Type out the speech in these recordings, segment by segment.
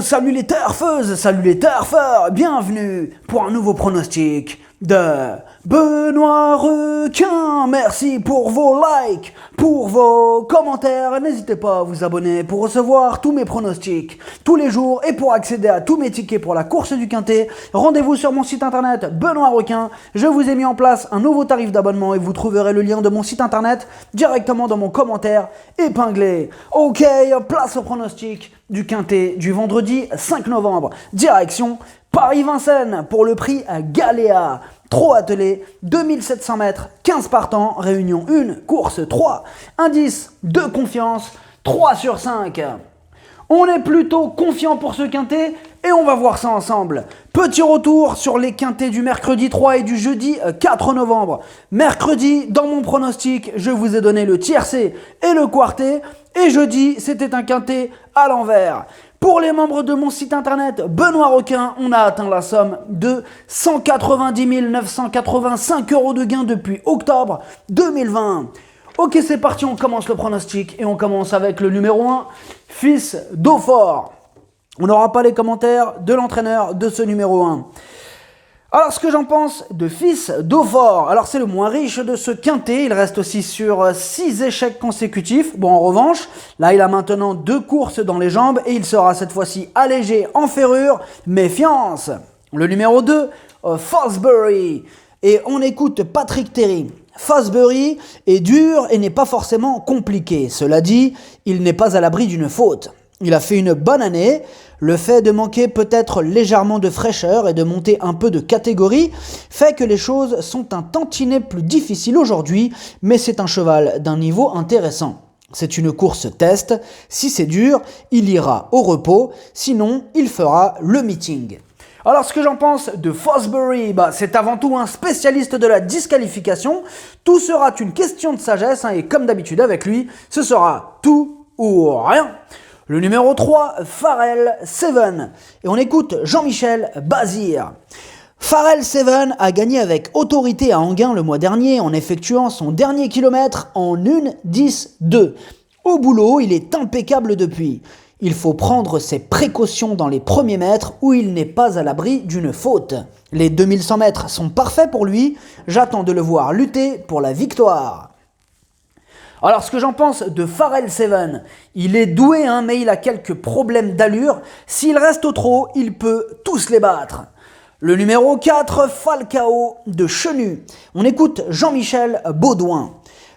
Salut les turfeuses, salut les turfeurs, bienvenue pour un nouveau pronostic de Benoît Requin. Merci pour vos likes, pour vos commentaires. N'hésitez pas à vous abonner pour recevoir tous mes pronostics tous les jours et pour accéder à tous mes tickets pour la course du Quintet. Rendez-vous sur mon site internet Benoît Requin. Je vous ai mis en place un nouveau tarif d'abonnement et vous trouverez le lien de mon site internet directement dans mon commentaire épinglé. Ok, place au pronostic du Quintet du vendredi 5 novembre. Direction Paris-Vincennes pour le prix Galéa. Trop attelé, 2700 mètres, 15 partants, réunion 1, course 3. Indice de confiance, 3 sur 5. On est plutôt confiant pour ce Quintet et on va voir ça ensemble. Petit retour sur les Quintets du mercredi 3 et du jeudi 4 novembre. Mercredi, dans mon pronostic, je vous ai donné le tiercé et le quartet. Et jeudi, c'était un Quintet à l'envers. Pour les membres de mon site internet Benoît Requin, on a atteint la somme de 190 985 € de gains depuis octobre 2020. Ok, c'est parti, on commence le pronostic et on commence avec le numéro 1, Fils d'Eau-Fort. On n'aura pas les commentaires de l'entraîneur de ce numéro 1. Alors, ce que j'en pense de Fils d'Eau-Fort, alors c'est le moins riche de ce Quintet, il reste aussi sur 6 échecs consécutifs. Bon, en revanche, là il a maintenant 2 courses dans les jambes et il sera cette fois-ci allégé en ferrure. Méfiance. Le numéro 2, Fosbury. Et on écoute Patrick Terry. Fosbury est dur et n'est pas forcément compliqué. Cela dit, il n'est pas à l'abri d'une faute. Il a fait une bonne année. Le fait de manquer peut-être légèrement de fraîcheur et de monter un peu de catégorie fait que les choses sont un tantinet plus difficiles aujourd'hui, mais c'est un cheval d'un niveau intéressant. C'est une course test. Si c'est dur, il ira au repos. Sinon, il fera le meeting. Alors, ce que j'en pense de Fosbury, c'est avant tout un spécialiste de la disqualification. Tout sera une question de sagesse, et comme d'habitude avec lui, ce sera tout ou rien. Le numéro 3, Pharrell Seven. Et on écoute Jean-Michel Bazir. Pharrell Seven a gagné avec autorité à Enghien le mois dernier en effectuant son dernier kilomètre en 1:10:2. Au boulot, il est impeccable depuis. Il faut prendre ses précautions dans les premiers mètres où il n'est pas à l'abri d'une faute. Les 2100 mètres sont parfaits pour lui. J'attends de le voir lutter pour la victoire. Alors, ce que j'en pense de Pharrell Seven, il est doué, mais il a quelques problèmes d'allure. S'il reste au trot, il peut tous les battre. Le numéro 4, Falcao de Chenu. On écoute Jean-Michel Baudouin.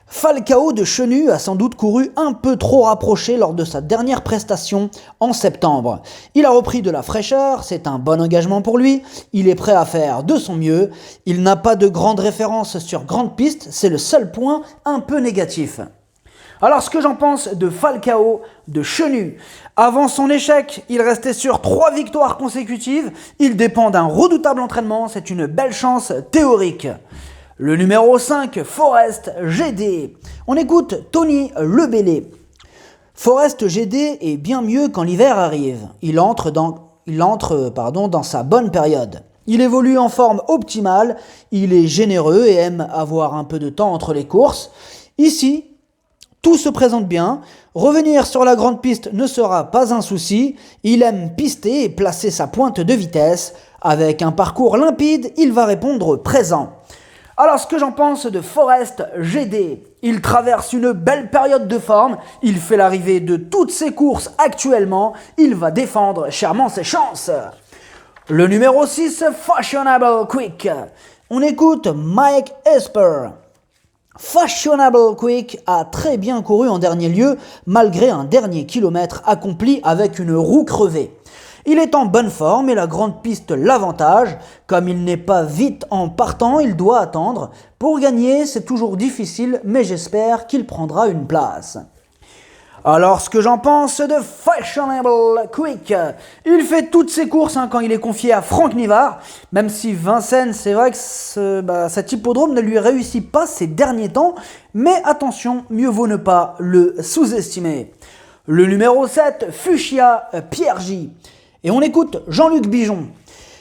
Falcao de Chenu a sans doute couru un peu trop rapproché lors de sa dernière prestation en septembre. Il a repris de la fraîcheur, c'est un bon engagement pour lui, il est prêt à faire de son mieux. Il n'a pas de grande référence sur grande piste, c'est le seul point un peu négatif. Alors, ce que j'en pense de Falcao de Chenu. Avant son échec, il restait sur 3 victoires consécutives. Il dépend d'un redoutable entraînement, c'est une belle chance théorique. Le numéro 5, Forest GD. On écoute Tony Lebellé. Forest GD est bien mieux quand l'hiver arrive. Il entre dans sa bonne période. Il évolue en forme optimale, il est généreux et aime avoir un peu de temps entre les courses. Ici, tout se présente bien, revenir sur la grande piste ne sera pas un souci, il aime pister et placer sa pointe de vitesse. Avec un parcours limpide, il va répondre présent. Alors, ce que j'en pense de Forest GD, il traverse une belle période de forme, il fait l'arrivée de toutes ses courses actuellement, il va défendre chèrement ses chances. Le numéro 6, Fashionable Quick. On écoute Mike Esper. Fashionable Quick a très bien couru en dernier lieu, malgré un dernier kilomètre accompli avec une roue crevée. Il est en bonne forme et la grande piste l'avantage. Comme il n'est pas vite en partant, il doit attendre. Pour gagner, c'est toujours difficile, mais j'espère qu'il prendra une place. Alors, ce que j'en pense de Fashionable Quick, il fait toutes ses courses quand il est confié à Franck Nivard, même si Vincennes, c'est vrai que cet hippodrome ne lui réussit pas ces derniers temps, mais attention, mieux vaut ne pas le sous-estimer. Le numéro 7, Fuchsia Pierre-J. Et on écoute Jean-Luc Bijon.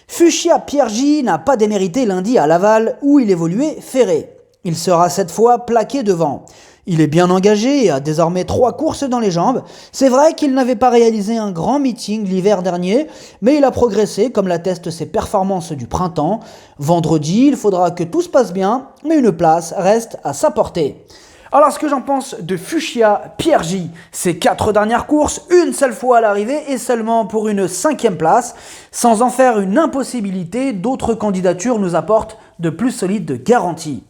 Fuchsia Pierre-J n'a pas démérité lundi à Laval où il évoluait ferré. Il sera cette fois plaqué devant. Il est bien engagé et a désormais 3 courses dans les jambes. C'est vrai qu'il n'avait pas réalisé un grand meeting l'hiver dernier, mais il a progressé comme l'attestent ses performances du printemps. Vendredi, il faudra que tout se passe bien, mais une place reste à sa portée. Alors ce que j'en pense de Fuchsia Pierre J, ses 4 dernières courses, une seule fois à l'arrivée et seulement pour une 5e place, sans en faire une impossibilité, d'autres candidatures nous apportent de plus solides garanties.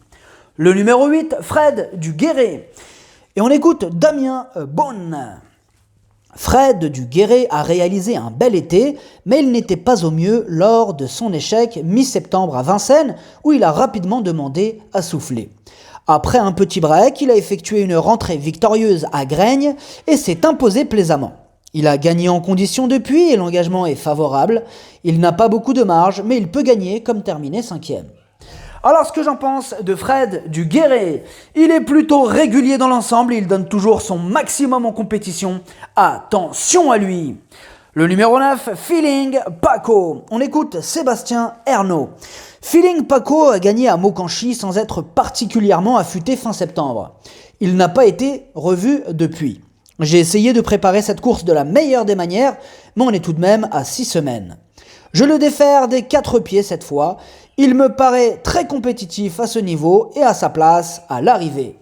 Le numéro 8, Fred du Guéret. Et on écoute Damien Beaune. Fred du Guéret a réalisé un bel été, mais il n'était pas au mieux lors de son échec mi-septembre à Vincennes, où il a rapidement demandé à souffler. Après un petit break, il a effectué une rentrée victorieuse à Graignes et s'est imposé plaisamment. Il a gagné en condition depuis et l'engagement est favorable. Il n'a pas beaucoup de marge, mais il peut gagner comme terminer 5e. Alors ce que j'en pense de Fred du Guéret, il est plutôt régulier dans l'ensemble, il donne toujours son maximum en compétition. Attention à lui. Le numéro 9, Feeling Paco. On écoute Sébastien Ernaud. Feeling Paco a gagné à Mokanchi sans être particulièrement affûté fin septembre. Il n'a pas été revu depuis. J'ai essayé de préparer cette course de la meilleure des manières, mais on est tout de même à 6 semaines. Je le défère des 4 pieds cette fois. Il me paraît très compétitif à ce niveau et à sa place à l'arrivée.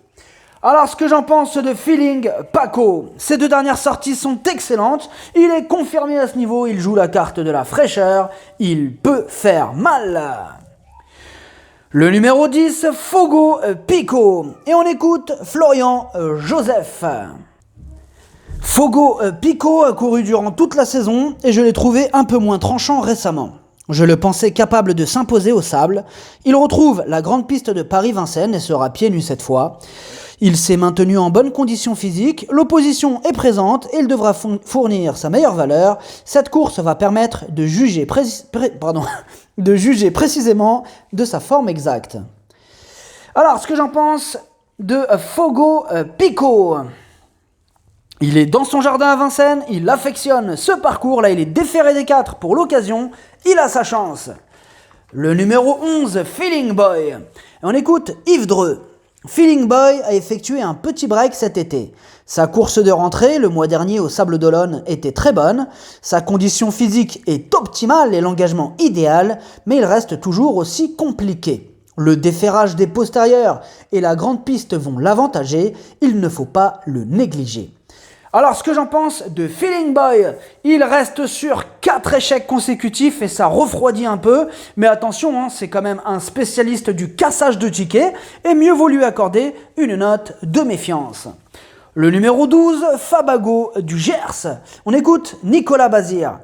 Alors ce que j'en pense de Feeling Paco, ces 2 dernières sorties sont excellentes, il est confirmé à ce niveau, il joue la carte de la fraîcheur, il peut faire mal. Le numéro 10, Fogo Pico, et on écoute Florian Joseph. Fogo Pico a couru durant toute la saison et je l'ai trouvé un peu moins tranchant récemment. Je le pensais capable de s'imposer au sable. Il retrouve la grande piste de Paris-Vincennes et sera pieds nus cette fois. Il s'est maintenu en bonne condition physique, l'opposition est présente et il devra fournir sa meilleure valeur. Cette course va permettre de juger précisément de sa forme exacte. Alors, ce que j'en pense de Fogo Pico. Il est dans son jardin à Vincennes, il affectionne ce parcours, là il est déféré des 4 pour l'occasion, il a sa chance. Le numéro 11, Feeling Boy. Et on écoute Yves Dreux. Feeling Boy a effectué un petit break cet été. Sa course de rentrée, le mois dernier au Sable d'Olonne, était très bonne. Sa condition physique est optimale et l'engagement idéal, mais il reste toujours aussi compliqué. Le déferrage des postérieurs et la grande piste vont l'avantager, il ne faut pas le négliger. Alors ce que j'en pense de Feeling Boy, il reste sur 4 échecs consécutifs et ça refroidit un peu, mais attention, c'est quand même un spécialiste du cassage de tickets et mieux vaut lui accorder une note de méfiance. Le numéro 12, Fabago du Gers. On écoute Nicolas Bazir.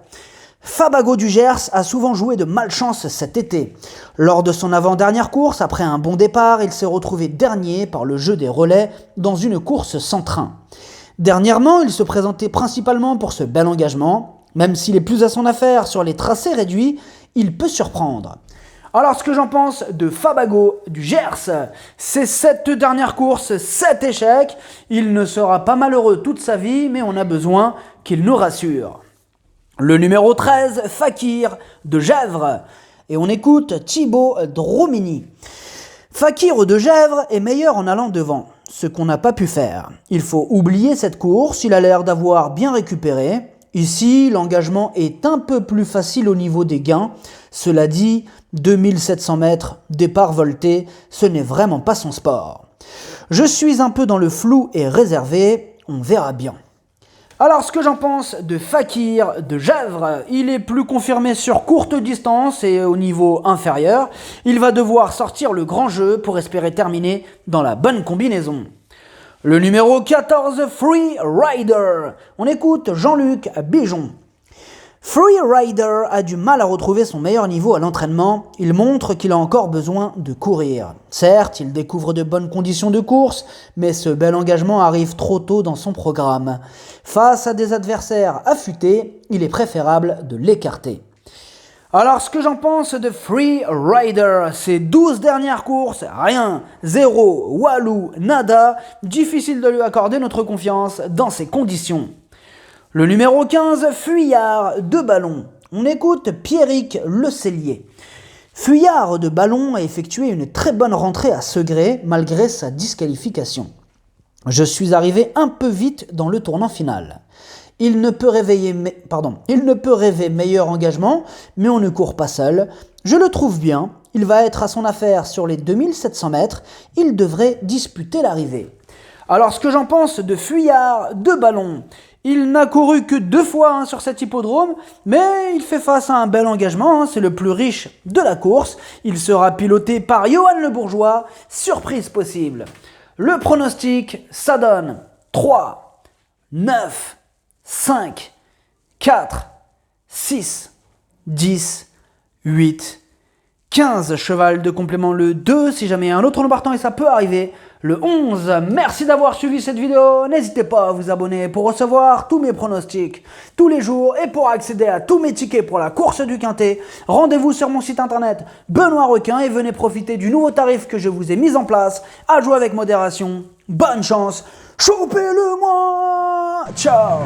Fabago du Gers a souvent joué de malchance cet été. Lors de son avant-dernière course, après un bon départ, il s'est retrouvé dernier par le jeu des relais dans une course sans train. Dernièrement, il se présentait principalement pour ce bel engagement. Même s'il est plus à son affaire sur les tracés réduits, il peut surprendre. Alors ce que j'en pense de Fabago du Gers, c'est cette dernière course, 7 échecs. Il ne sera pas malheureux toute sa vie, mais on a besoin qu'il nous rassure. Le numéro 13, Fakir de Gèvres. Et on écoute Thibaut Dromini. Fakir de Gèvres est meilleur en allant devant, ce qu'on n'a pas pu faire. Il faut oublier cette course, il a l'air d'avoir bien récupéré. Ici, l'engagement est un peu plus facile au niveau des gains. Cela dit, 2700 mètres, départ volté, ce n'est vraiment pas son sport. Je suis un peu dans le flou et réservé, on verra bien. Alors ce que j'en pense de Fakir de Gèvres, il est plus confirmé sur courte distance et au niveau inférieur. Il va devoir sortir le grand jeu pour espérer terminer dans la bonne combinaison. Le numéro 14, Free Rider. On écoute Jean-Luc Bijon. Free Rider a du mal à retrouver son meilleur niveau à l'entraînement. Il montre qu'il a encore besoin de courir. Certes, il découvre de bonnes conditions de course, mais ce bel engagement arrive trop tôt dans son programme. Face à des adversaires affûtés, il est préférable de l'écarter. Alors, ce que j'en pense de Free Rider, ces 12 dernières courses, rien, zéro, walou, nada, difficile de lui accorder notre confiance dans ces conditions. Le numéro 15, Fuyard de Ballon. On écoute Pierrick Le Cellier. Fuyard de Ballon a effectué une très bonne rentrée à Segré malgré sa disqualification. Je suis arrivé un peu vite dans le tournant final. Il ne peut rêver meilleur engagement, mais on ne court pas seul. Je le trouve bien, il va être à son affaire sur les 2700 mètres, il devrait disputer l'arrivée. Alors ce que j'en pense de Fuyard de Ballon, il n'a couru que 2 fois sur cet hippodrome, mais il fait face à un bel engagement, c'est le plus riche de la course. Il sera piloté par Johan Le Bourgeois, surprise possible. Le pronostic, ça donne 3, 9, 5, 4, 6, 10, 8, 15, cheval de complément le 2, si jamais il y a un autre nom partant et ça peut arriver, le 11. Merci d'avoir suivi cette vidéo, n'hésitez pas à vous abonner pour recevoir tous mes pronostics tous les jours et pour accéder à tous mes tickets pour la course du Quintet, rendez-vous sur mon site internet Benoît Requin et venez profiter du nouveau tarif que je vous ai mis en place, à jouer avec modération, bonne chance, chopez-le moi, ciao.